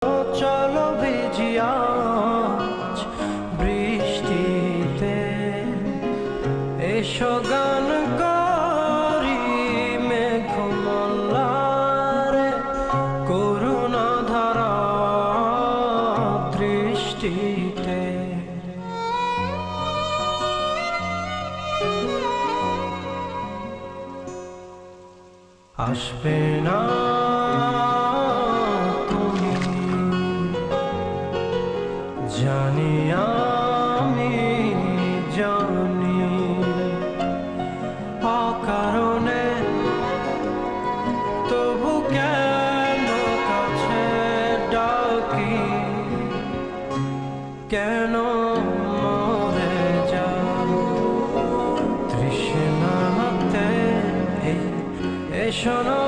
চলো ভিজি আজ বৃষ্টিতে, এসো গান করি মেঘমল্লারে, করুণা ধারা দৃষ্টিতে। আসবে না তুমি, জানি আমি জানি, অকারণে তবু কেন কাছে ডাকি, কেন মরে যাও তৃষ্ণাতে, এসো না।